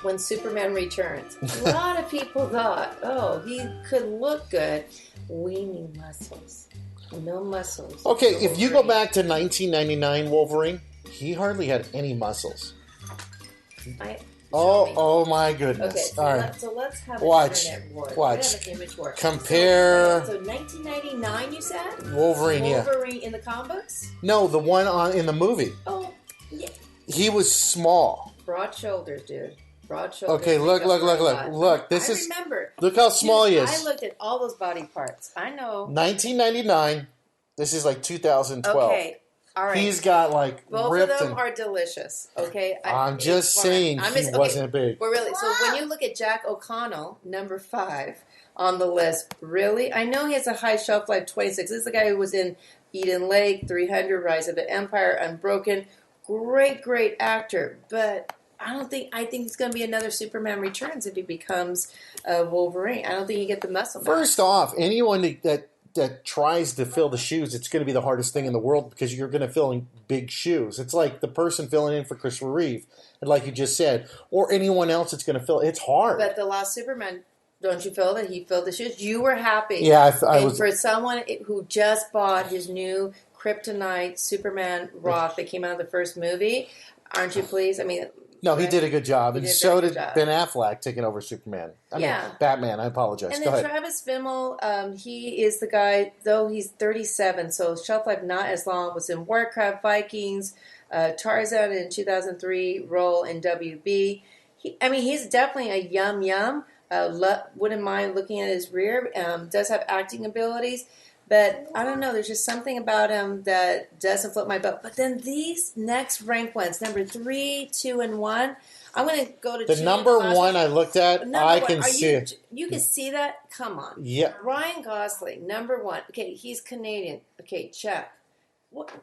When Superman returns. A lot of people thought, oh, he could look good. We need muscles. No muscles. Okay, No if you go back to 1999 Wolverine, he hardly had any muscles. Oh my goodness. Okay, so, all right. let's have an internet war. Watch. Have an image war. Compare. So 1999, you said? Wolverine, Wolverine in the comic books? No, the one in the movie. Oh, yeah. He was small. Broad shoulders, dude. Broad shoulders. Okay, look. This is. Remember. Look how small he is. I looked at all those body parts. I know. 1999. This is like 2012. Okay. All right. He's got like both ripped of them are delicious. Okay. I'm just saying he wasn't big. Well, really. So when you look at Jack O'Connell, number 5 on the list, really, I know he has a high shelf life. 26. This is the guy who was in Eden Lake, 300, Rise of the Empire, Unbroken. Great actor, but I think he's going to be another Superman Returns if he becomes Wolverine. I don't think he get the muscle. First off, anyone that tries to fill the shoes, it's going to be the hardest thing in the world because you're going to fill in big shoes. It's like the person filling in for Christopher Reeve, like you just said, or anyone else that's going to fill. It's hard. But the last Superman, don't you feel that he filled the shoes? You were happy. Yeah, I was. For someone who just bought his new Kryptonite Superman Roth that came out of the first movie, aren't you pleased? I mean, no, he did a good job, and so did Ben Affleck taking over Superman. I mean, Batman. I apologize. And Go then ahead. Travis Fimmel, he is the guy, though he's 37, so shelf life not as long, was in Warcraft, Vikings, Tarzan in 2003, role in WB. He's definitely a yum. Wouldn't mind looking at his rear. Does have acting abilities. But I don't know, there's just something about him that doesn't float my boat. But then these next ranked ones, number 3, 2, and 1, I'm going to go to the number 1 I looked at, I can see it. You can see that? Come on. Yeah. Ryan Gosling, number 1. Okay, he's Canadian. Okay, check.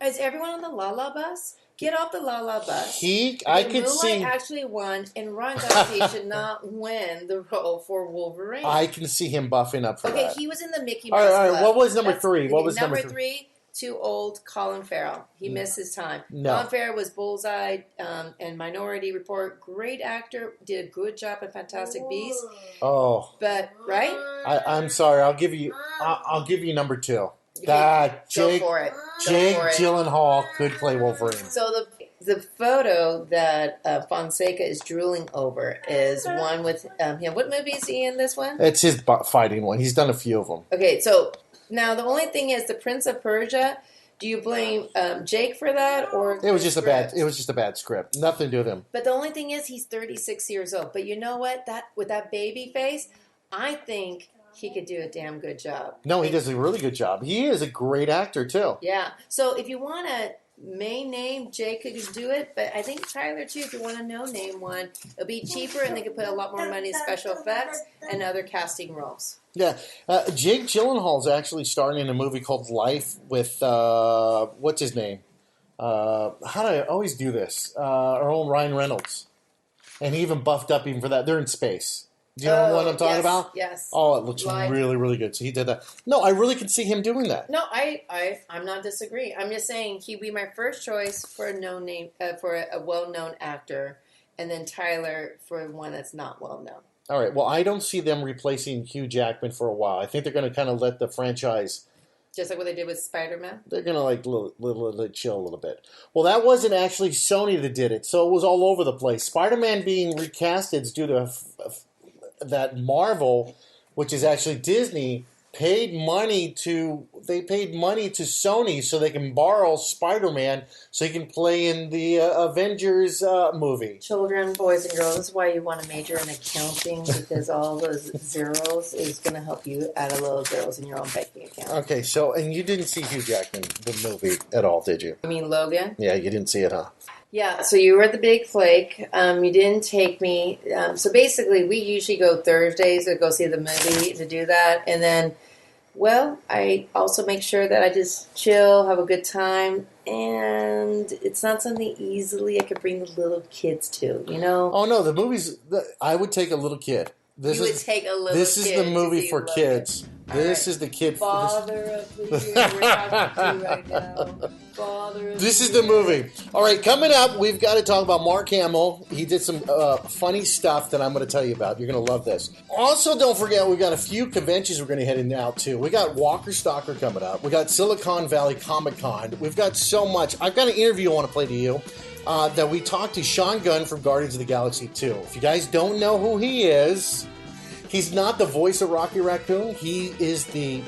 Is everyone on the La La bus? Get off the La La bus. I could see. Moonlight actually won, and Ryan Gosling should not win the role for Wolverine. I can see him buffing up for that. Okay, he was in the Mickey Mouse All right. Club. What was number 3? What was number 3? Too old, Colin Farrell. He missed his time. No. Colin Farrell was Bullseye and Minority Report. Great actor. Did a good job in Fantastic Beasts. Oh. But, right? I'm sorry. I'll give you number 2. Okay, Jake Gyllenhaal could play Wolverine. So the photo that Fonseca is drooling over is one with him. What movie is he in this one? It's his fighting one. He's done a few of them. Okay, so now the only thing is the Prince of Persia. Do you blame Jake for that, or it was just a bad script. Nothing to do with him. But the only thing is he's 36 years old. But you know what? That with that baby face, I think he could do a damn good job. No, he does a really good job. He is a great actor, too. Yeah. So if you want a main name, Jake could do it. But I think Tyler, too, if you want a no-name one, it'll be cheaper and they could put a lot more money in special effects and other casting roles. Yeah. Jake Gyllenhaal's actually starring in a movie called Life with, what's his name? How do I always do this? Our own Ryan Reynolds. And he even buffed up even for that. They're in space. Do you know what I'm talking about? Yes. Oh, it looks really, really good. So he did that. No, I really can see him doing that. No, I'm not disagreeing. I'm just saying he'd be my first choice for a no-name, for a well-known actor, and then Tyler for one that's not well-known. All right. Well, I don't see them replacing Hugh Jackman for a while. I think they're going to kind of let the franchise. Just like what they did with Spider-Man? They're going to little chill a little bit. Well, that wasn't actually Sony that did it, so it was all over the place. Spider-Man being recasted is due to that Marvel, which is actually Disney, paid money to Sony so they can borrow Spider-Man so he can play in the Avengers movie. Children, boys, and girls, this is why you want to major in accounting, because all those zeros is going to help you add a little zeros in your own banking account. Okay, so, and you didn't see Hugh Jackman, the movie, at all, did you? You mean Logan? Yeah, you didn't see it, huh? Yeah, so you were at the Big Flake. You didn't take me. So basically, we usually go Thursdays to go see the movie to do that. And then, well, I also make sure that I just chill, have a good time. And it's not something easily I could bring the little kids to, you know? Oh, no, the movies, I would take a little kid. This you is would take a little this is kid the to movie see for Logan. kids. This right. is the kid. Father of the year. We're talking to right now. Father of This the is the year. movie. All right, coming up, we've got to talk about Mark Hamill. He did some funny stuff that I'm going to tell you about. You're going to love this. Also, don't forget, we've got a few conventions we're going to head out to. We got Walker Stalker coming up. We got Silicon Valley Comic Con. We've got so much. I've got an interview I want to play to you that we talked to Sean Gunn from Guardians of the Galaxy 2. If you guys don't know who he is, he's not the voice of Rocky Raccoon. He is the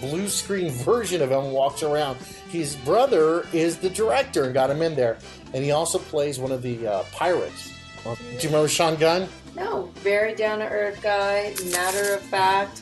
blue screen version of him, walks around. His brother is the director and got him in there. And he also plays one of the pirates. Do you remember Sean Gunn? No, very down-to-earth guy, matter of fact.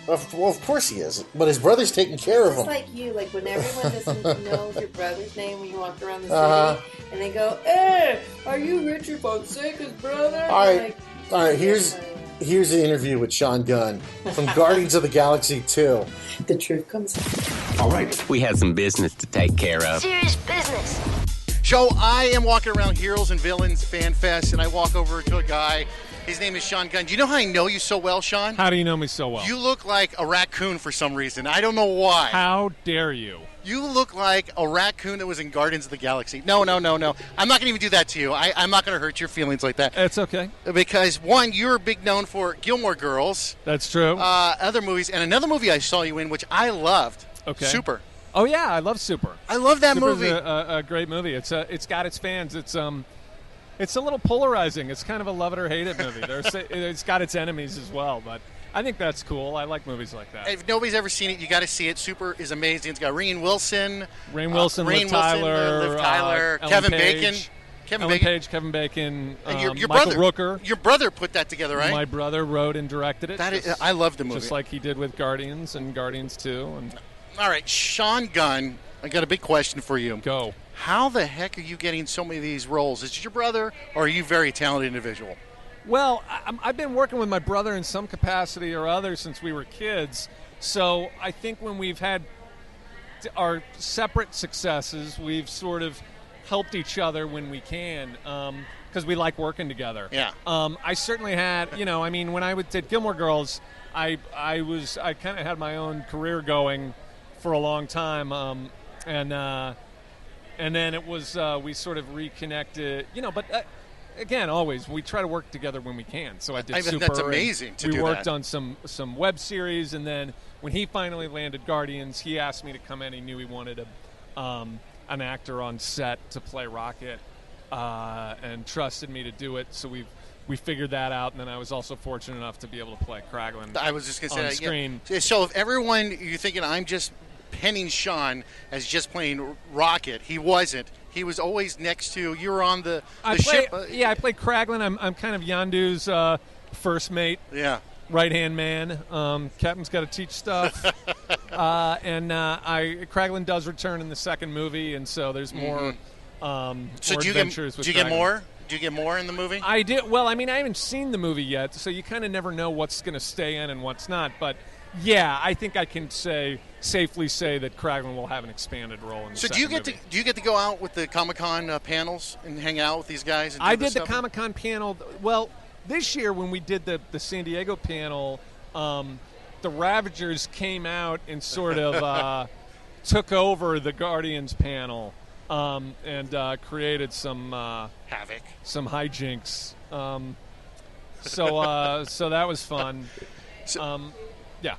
Well, of course he is. But his brother's taking care of him. It's like you, like when everyone doesn't know your brother's name when you walk around the city, and they go, "Hey, are you Richard Fonseca's brother?" All right, like, all right. Here's the interview with Sean Gunn from Guardians of the Galaxy 2. The truth comes out. All right, we have some business to take care of. Serious business. So I am walking around Heroes and Villains Fan Fest, and I walk over to a guy. His name is Sean Gunn. Do you know how I know you so well, Sean? How do you know me so well? You look like a raccoon for some reason. I don't know why. How dare you? You look like a raccoon that was in Guardians of the Galaxy. No. I'm not going to even do that to you. I'm not going to hurt your feelings like that. It's okay. Because, one, you're big known for Gilmore Girls. That's true. Other movies. And another movie I saw you in, which I loved. Okay. Super. Oh, yeah. I love Super. I love that Super's movie. a great movie. It's got its fans. It's a little polarizing. It's kind of a love it or hate it movie. It's got its enemies as well, but I think that's cool. I like movies like that. If nobody's ever seen it, you got to see it. Super is amazing. It's got Rainn Wilson, Liv Tyler, Kevin Page, Bacon, Kevin Bacon, and your Michael brother, Rooker. Your brother put that together, right? My brother wrote and directed it. I love the movie. Just like he did with Guardians and Guardians 2. And all right, Sean Gunn, I got a big question for you. Go. How the heck are you getting so many of these roles? Is it your brother, or are you a very talented individual? Well, I've been working with my brother in some capacity or other since we were kids. So I think when we've had our separate successes, we've sort of helped each other when we can because we like working together. Yeah. I certainly had, when I did Gilmore Girls, I kind of had my own career going for a long time, and then it was we sort of reconnected, but again, always we try to work together when we can. So I did Super. That's amazing to do that. We worked on some web series, and then when he finally landed Guardians, he asked me to come in. He knew he wanted an actor on set to play Rocket, and trusted me to do it. So we figured that out, and then I was also fortunate enough to be able to play Kraglin. I was just going to say on screen. Yeah. So if everyone, you're thinking I'm just penning Sean as just playing Rocket, he wasn't. He was always next to. You were on the ship. Yeah, I played Kraglin. I'm kind of Yondu's first mate. Yeah. Right-hand man. Captain's got to teach stuff. And Kraglin does return in the second movie, and so there's more, more adventures with Do you get Kraglin. more? Do you get more in the movie? I did. Well, I haven't seen the movie yet, so you kind of never know what's going to stay in and what's not. But, yeah, I think I can safely say that Kraglin will have an expanded role in the second movie. Do you get to go out with the Comic-Con panels and hang out with these guys? And I did the Comic-Con panel. Well, this year when we did the San Diego panel, the Ravagers came out and sort of took over the Guardians panel and created some havoc, some hijinks. So that was fun. Yeah.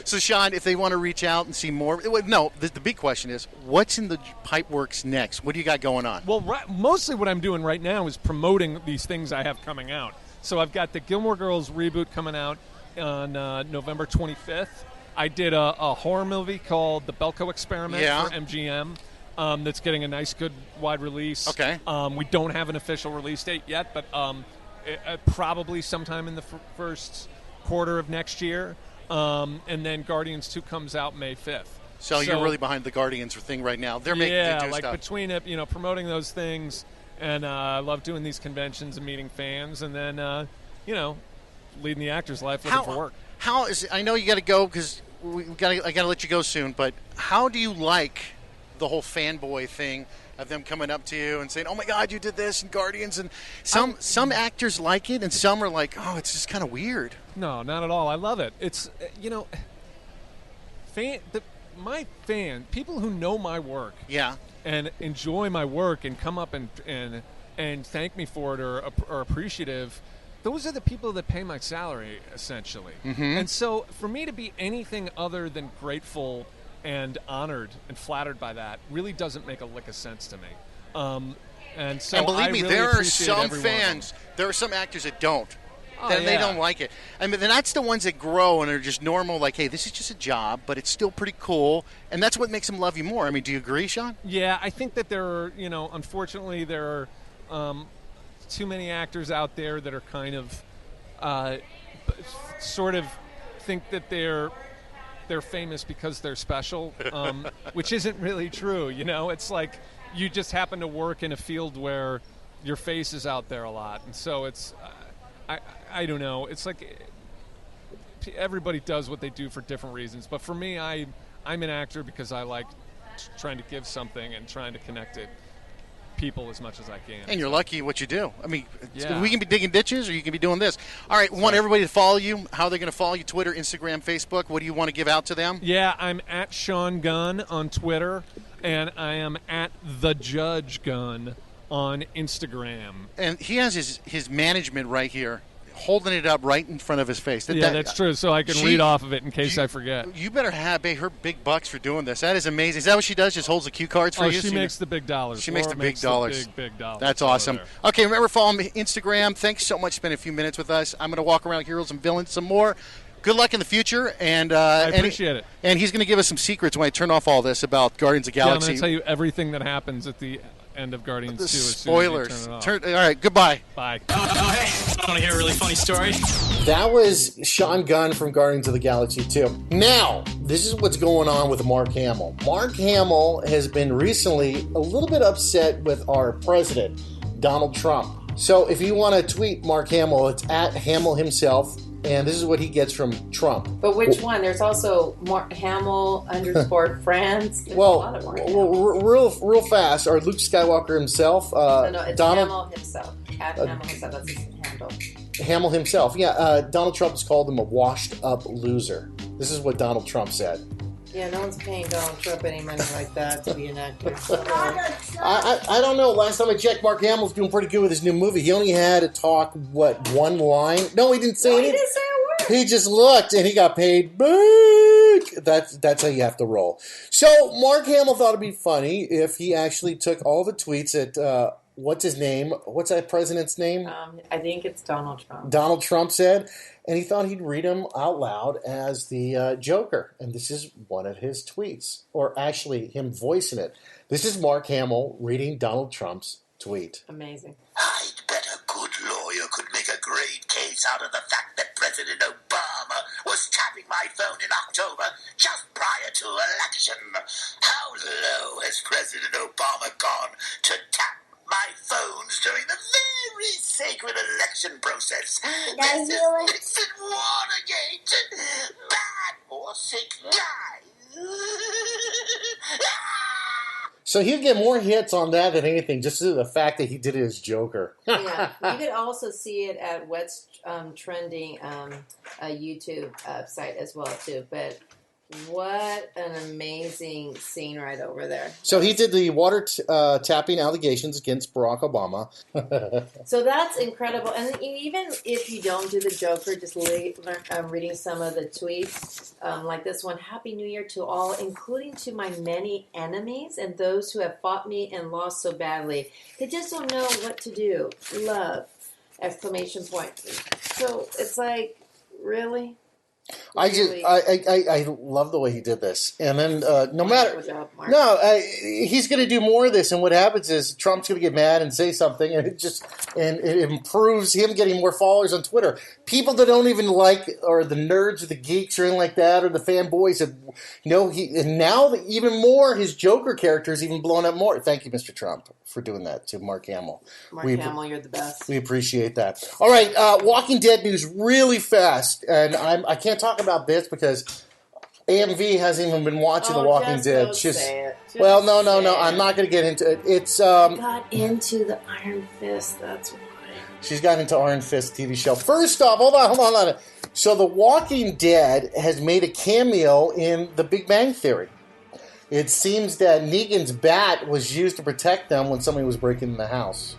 So, Sean, if they want to reach out and see more, the big question is, what's in the pipe works next? What do you got going on? Well, mostly what I'm doing right now is promoting these things I have coming out. So I've got the Gilmore Girls reboot coming out on November 25th. I did a horror movie called The Belko Experiment for MGM that's getting a nice, good, wide release. Okay. We don't have an official release date yet, but probably sometime in the first quarter of next year. And then Guardians 2 comes out May 5th. So you're really behind the Guardians thing right now. They're making stuff. Between it, promoting those things, and I love doing these conventions and meeting fans, and then leading the actor's life looking for work. How is it? I know you got to go because I got to let you go soon. But how do you like the whole fanboy thing? of them coming up to you and saying, "Oh my God, you did this in Guardians," and some actors like it, and some are like, "Oh, it's just kind of weird." No, not at all. I love it. It's my people who know my work, and enjoy my work and come up and thank me for it or are appreciative. Those are the people that pay my salary, essentially. Mm-hmm. And so for me to be anything other than grateful and honored and flattered by that really doesn't make a lick of sense to me. And believe me, really there are appreciate some every one of fans, them. there are some actors that don't. Oh, They yeah. don't like it. I mean, then that's the ones that grow and are just normal, like, hey, this is just a job, but it's still pretty cool. And that's what makes them love you more. I mean, do you agree, Sean? Yeah, I think that there are, unfortunately, there are too many actors out there that are kind of sort of think that they're famous because they're special, which isn't really true. It's like you just happen to work in a field where your face is out there a lot, and so it's I don't know. It's like everybody does what they do for different reasons, but for me, I'm an actor because I like trying to give something and trying to connect it. People as much as I can. And you're lucky what you do. I mean, Yeah. we can be digging ditches or you can be doing this. All right, want everybody to follow you. How are they going to follow you? Twitter, Instagram, Facebook. What do you want to give out to them? Yeah, I'm at Sean Gunn on Twitter, and I am at The Judge Gunn on Instagram. And he has his management right here, holding it up right in front of his face. That's true, so I can read off of it in case I forget. You better pay her big bucks for doing this. That is amazing. Is that what she does? Just holds the cue cards for you? She makes the big dollars. She makes the big dollars. Big dollars. That's awesome. Okay, remember, follow me on Instagram. Thanks so much for spending a few minutes with us. I'm going to walk around Heroes and Villains some more. Good luck in the future. And I appreciate it. And he's going to give us some secrets when I turn off all this about Guardians of the Galaxy. Yeah, I'm going to tell you everything that happens at the end of Guardians 2 as spoilers. soon as you turn it off. All right, goodbye. Bye. Hey, I want to hear a really funny story. That was Sean Gunn from Guardians of the Galaxy 2. Now, this is what's going on with Mark Hamill. Mark Hamill has been recently a little bit upset with our president, Donald Trump. So if you want to tweet Mark Hamill, it's at Hamill himself. And this is what he gets from Trump. But which one? There's also Hamill _ France. There's a lot of Mark Hamill. real fast, or Luke Skywalker himself. No, it's Donald Hamill himself. At Hamill himself. That's his handle. Hamill himself. Yeah, Donald Trump has called him a washed-up loser. This is what Donald Trump said. Yeah, no one's paying Donald Trump any money like that to be an actor. I don't know. Last time I checked, Mark Hamill's doing pretty good with his new movie. He only had to talk, one line? No, he didn't say anything. He didn't say a word. He just looked, and he got paid big. That's how you have to roll. So Mark Hamill thought it'd be funny if he actually took all the tweets at what's his name? What's that president's name? I think it's Donald Trump. Donald Trump said, and he thought he'd read them out loud as the Joker. And this is one of his tweets, or actually him voicing it. This is Mark Hamill reading Donald Trump's tweet. Amazing. I'd bet a good lawyer could make a great case out of the fact that President Obama was tapping my phone in October just prior to election. How low has President Obama gone to tap my phones during the very sacred election process? This is Nixon Watergate. Bad or sick guy. So he'll get more hits on that than anything, just due to the fact that he did it as Joker. Yeah, you could also see it at What's Trending, a YouTube site as well too. But what an amazing scene right over there. So he did the water tapping allegations against Barack Obama. So that's incredible. And even if you don't do the Joker, just reading some of the tweets, like this one, Happy New Year to all, including to my many enemies and those who have fought me and lost so badly. They just don't know what to do. Love! Exclamation point. So it's like, really? I love the way he did this, and then no matter he's going to do more of this, and what happens is Trump's going to get mad and say something, and it improves him getting more followers on Twitter. People that don't even like, or the nerds or the geeks or anything like that, or the fanboys, and now even more his Joker character is even blowing up more. Thank you, Mr. Trump, for doing that to Mark Hamill. Hamill, you're the best. We appreciate that. All right, Walking Dead news really fast, and I can't talk about this because AMV hasn't even been watching The Walking just Dead. don't She's say it. Just well, no. say I'm it. not going to get into it. It's Got into the Iron Fist. That's why. she's got into Iron Fist TV show. First off, hold on. So The Walking Dead has made a cameo in The Big Bang Theory. It seems that Negan's bat was used to protect them when somebody was breaking in the house.